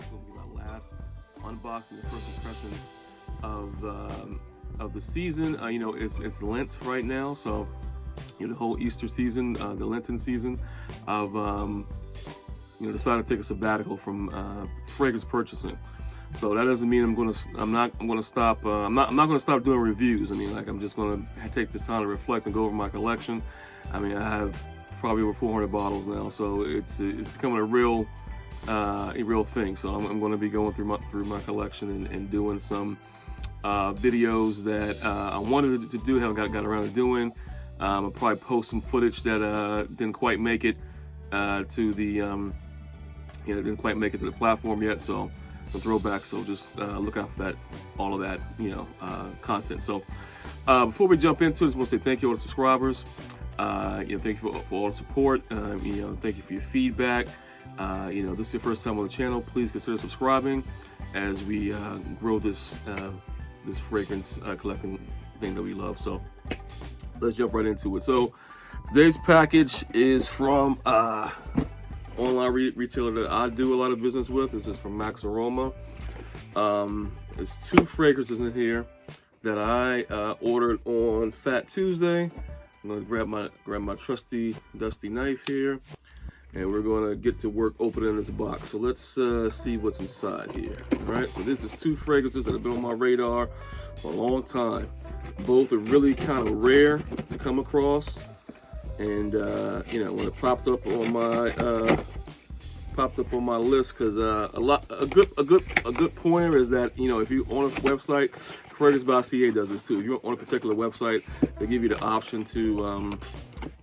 This will be my last unboxing, the first impressions of the season. You know, it's Lent right now, so you know, the whole Easter season, the Lenten season. I've you know, decided to take a sabbatical from fragrance purchasing. So that doesn't mean I'm not gonna stop doing reviews. I mean, like, I'm just gonna take this time to reflect and go over my collection. I mean, I have probably over 400 bottles now, so it's becoming a real thing. So I'm going to be going through my collection and doing some videos that I wanted to do, haven't got around to doing. I'll probably post some footage that didn't quite make it to the you know, didn't quite make it to the platform yet. So some throwbacks. So just look out for that, all of that, you know, content. So before we jump into it, I just want to say thank you all the subscribers. You know, thank you for all the support. You know, thank you for your feedback. You know, this is your first time on the channel. Please consider subscribing as we grow this this fragrance collecting thing that we love. So let's jump right into it. So today's package is from online retailer that I do a lot of business with. This is from Max Aroma. There's 2 fragrances in here that I ordered on Fat Tuesday. I'm gonna grab my trusty dusty knife here, and we're gonna get to work opening this box. So let's see what's inside here. All right, so this is 2 fragrances that have been on my radar for a long time. Both are really kind of rare to come across, and you know, when it popped up on my list, because a good pointer is that, you know, if you on a website, Fragrance.ca does this too. If you're on a particular website, they give you the option to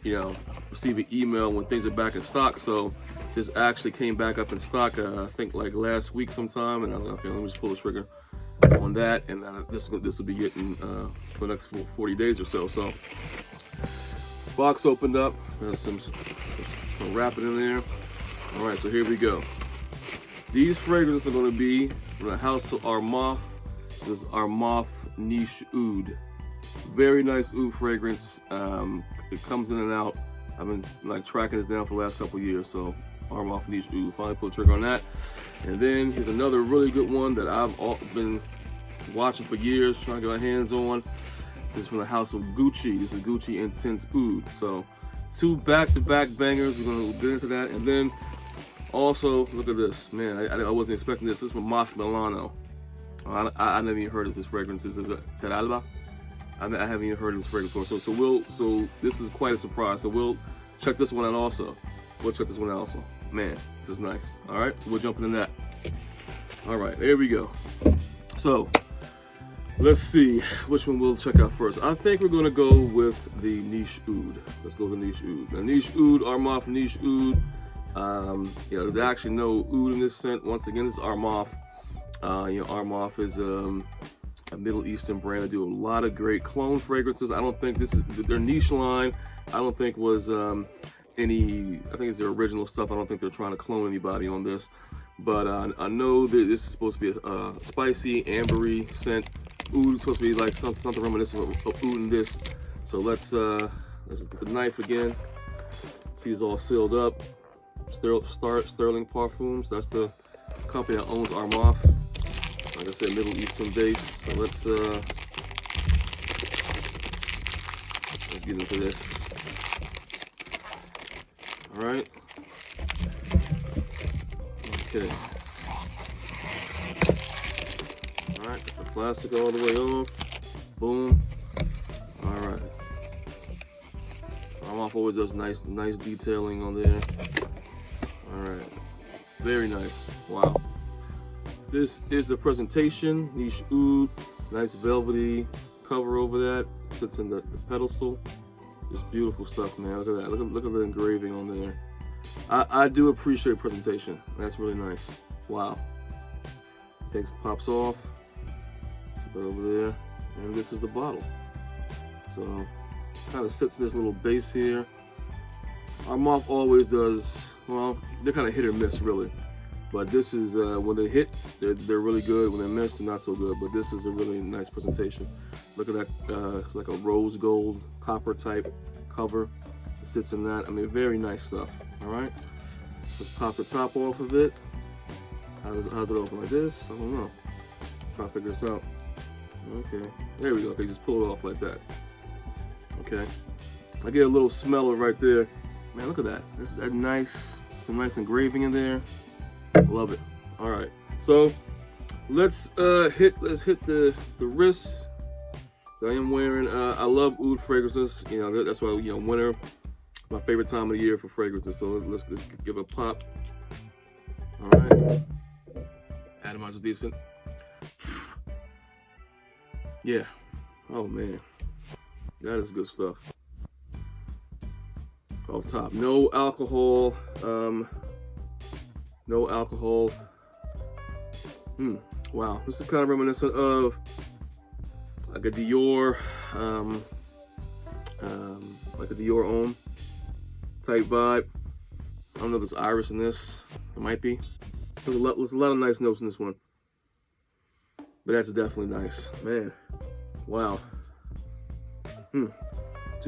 you know, receive an email when things are back in stock. So this actually came back up in stock, I think like last week sometime, and I was like, okay, let me just pull the trigger on that, and this will be getting for the next 40 days or so. So box opened up, there's some wrapping in there. All right, so here we go. These fragrances are going to be from the House of Armaf. This is Armaf Niche Oud. Very nice oud fragrance. It comes in and out. I've been like tracking this down for the last couple of years. So Armaf Niche Oud. Finally put a trigger on that. And then here's another really good one that I've been watching for years, trying to get my hands on. This is from the House of Gucci. This is Gucci Intense Oud. So 2 back-to-back bangers. We're going to get into that. And then also, look at this. Man, I wasn't expecting this. This is from Mas Milano. I never even heard of this fragrance. This is Teralba. I haven't even heard of this fragrance before. So this is quite a surprise. So we'll check this one out also. Man, this is nice. All right, so we'll jump into that. All right, there we go. So let's see which one we'll check out first. I think we're gonna go with the Niche Oud. Let's go with the Niche Oud. The Niche Oud, Armaf Niche Oud. You know, there's actually no oud in this scent. Once again, this is Armaf. You know, Armaf is a Middle Eastern brand. They do a lot of great clone fragrances. I don't think this is their niche line. I don't think was any. I think it's their original stuff. I don't think they're trying to clone anybody on this. But I know that this is supposed to be a spicy, ambery scent. Oud is supposed to be like something reminiscent of oud in this. So let's get the knife again. See, it's all sealed up. Sterling Parfums. That's the company that owns Armaf. Like I said, Middle Eastern based. So let's get into this. All right. Okay. All right. Get the plastic all the way off. Boom. All right. Armaf always does nice detailing on there. All right. Very nice. Wow. This is the presentation. Niche Oud, nice velvety cover over that. Sits in the pedestal. Just beautiful stuff, man. Look at that. Look at the engraving on there. I do appreciate presentation. That's really nice. Wow. Pops off. Put it over there, and this is the bottle. So kind of sits in this little base here. Armaf always does. Well, they're kind of hit or miss, really. But this is, when they hit, they're really good. When they miss, they're not so good. But this is a really nice presentation. Look at that, it's like a rose gold, copper type cover. It sits in that. I mean, very nice stuff, all right? Let's pop the top off of it. How How's it open? Like this? I don't know. Try to figure this out. Okay, there we go. Okay, just pull it off like that. Okay, I get a little smeller right there. Man, look at that. There's that nice, some nice engraving in there. Love it. All right, so let's hit the wrists. So I am wearing. I love oud fragrances. You know, that's why, you know, winter, my favorite time of the year for fragrances. So let's give it a pop. All right, atomizer decent. Yeah. Oh man, that is good stuff. Off top, no alcohol. No alcohol. Wow, this is kind of reminiscent of like a Dior, like a Dior Homme type vibe. I don't know if there's iris in this. It might be. There's a lot of nice notes in this one. But that's definitely nice, man. Wow. Too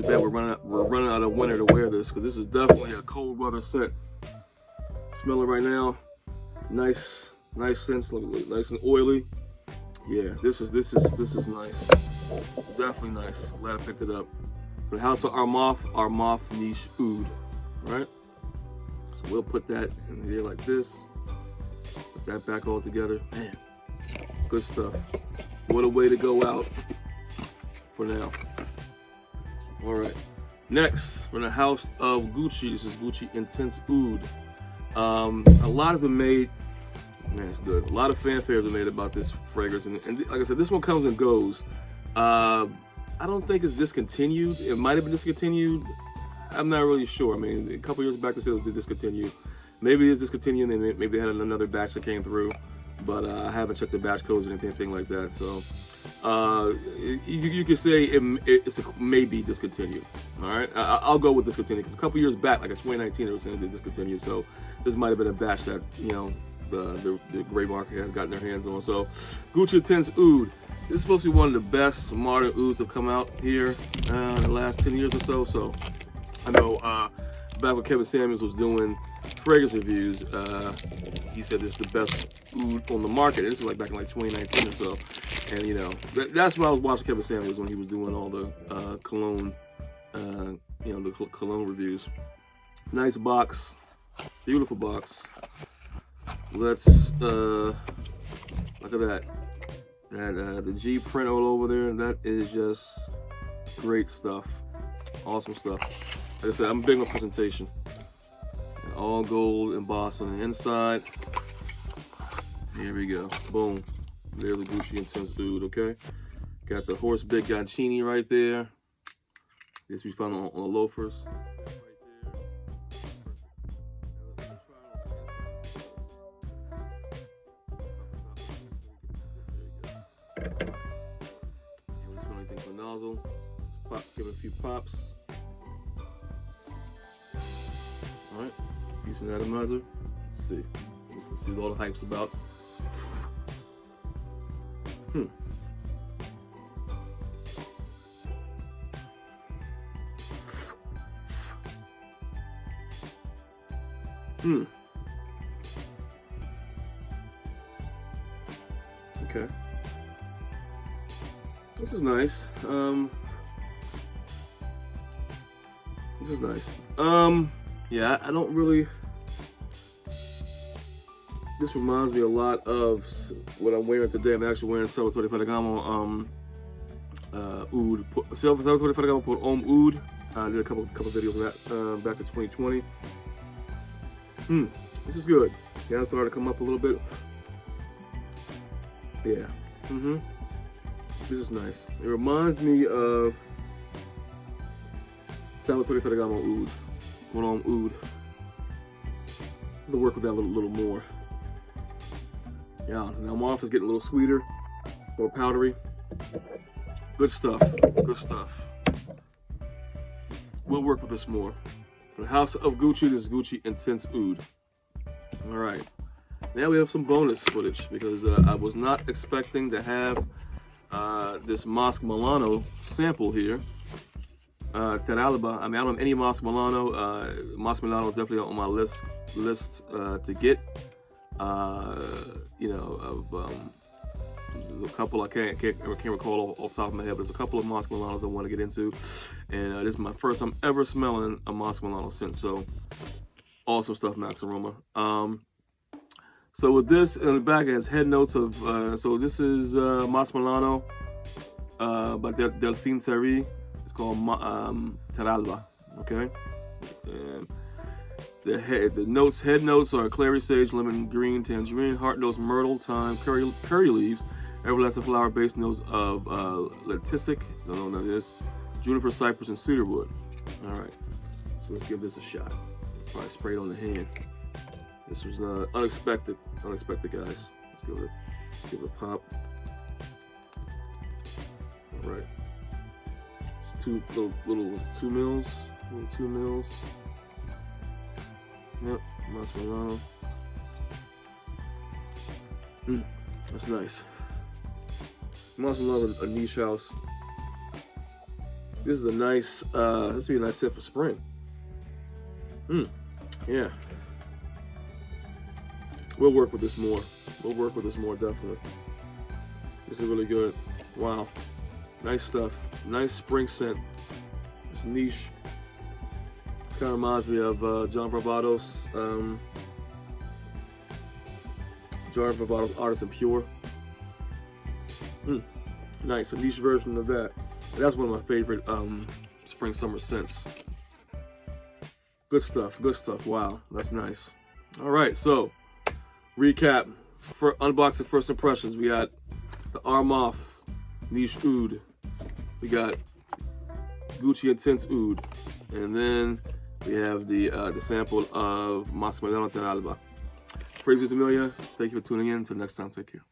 bad we're running out of winter to wear this, because this is definitely a cold weather scent. Smell it right now. Nice scents, nice and oily. Yeah, this is nice. Definitely nice. Glad I picked it up. From the House of Armaf Niche Oud. Right? So we'll put that in here like this. Put that back all together. Man. Good stuff. What a way to go out for now. All right. Next, from the House of Gucci, this is Gucci Intense Oud. A lot have been made. Man, it's good. A lot of fanfare has been made about this fragrance, and like I said, this one comes and goes. I don't think it's discontinued. It might have been discontinued. I'm not really sure. I mean, a couple years back they said it was discontinued. Maybe it's discontinued, and maybe they had another batch that came through. But I haven't checked the batch codes or anything like that. So you could say it's maybe discontinued. All right, I'll go with discontinued, because a couple years back, like in 2019, it was saying they discontinued. So this might have been a batch that, you know, the gray market has gotten their hands on. So Gucci Intense Oud. This is supposed to be one of the best modern ouds that have come out here in the last 10 years or so. So I know back when Kevin Samuels was doing fragrance reviews, he said it's the best oud on the market. This was like back in like 2019 or so. And you know, that's when I was watching Kevin Samuels, when he was doing all the cologne, you know, the cologne reviews. Nice box, beautiful box. Let's look at that. The G print all over there. That is just great stuff. Awesome stuff. Like I said, I'm big on presentation. And all gold embossed on the inside. Here we go. Boom. There's the Gucci Intense Oud, okay? Got the Horse Big Gancini right there. This we found on the loafers. Nozzle. Let's give it a few pops. All right, decent atomizer. Let's see. Let's see what all the hype's about. Okay. This is nice. This is nice. Yeah, I don't really. This reminds me a lot of what I'm wearing today. I'm actually wearing Salvatore Ferragamo Oud. Salvatore Ferragamo por Homme Oud. I did a couple videos of that back in 2020. This is good. Yeah, it's starting to come up a little bit. Yeah. This is nice. It reminds me of Salvatore Ferragamo Oud, por Homme Oud. To work with that a little more. Yeah, now Moth is getting a little sweeter, more powdery. Good stuff. Good stuff. We'll work with this more. For the House of Gucci, this is Gucci Intense Oud. All right. Now we have some bonus footage, because I was not expecting to have this Mosque Milano sample here. Teralba. I mean, I don't have any Mosque Milano. Mosque Milano is definitely on my list to get. You know, of there's a couple I can't recall off the top of my head, but there's a couple of Moscow Milanos I want to get into, and this is my first time ever smelling a Moscow Milano scent. So awesome stuff, Max Aroma. So with this in the back, it has head notes of. So this is Moscow Milano by Delphine Terry. It's called Teralba. Okay, and the head notes are clary sage, lemon, green, tangerine, heart notes, myrtle, thyme, curry leaves, everlasting flower, base notes of lentistic, don't know what that is, juniper, cypress, and cedarwood. All right, so let's give this a shot. Probably spray it on the hand. This was unexpected, guys. Let's give it a pop. All right, it's two mils. Yep, Moscow Milano. That's nice. Moscow Milano, a niche house. This is a nice. This would be a nice set for spring. Yeah. We'll work with this more. Definitely. This is really good. Wow. Nice stuff. Nice spring scent. It's niche. Kind of reminds me of John Varvatos. John Varvatos Artisan Pure. Nice. A niche version of that. And that's one of my favorite spring summer scents. Good stuff. Wow. That's nice. All right. So, recap. For unboxing first impressions, we got the Armaf Niche Oud. We got Gucci Intense Oud. And then we have the sample of Moscow Milano Teralba. Praise Amelia. Thank you for tuning in. Until next time, take care.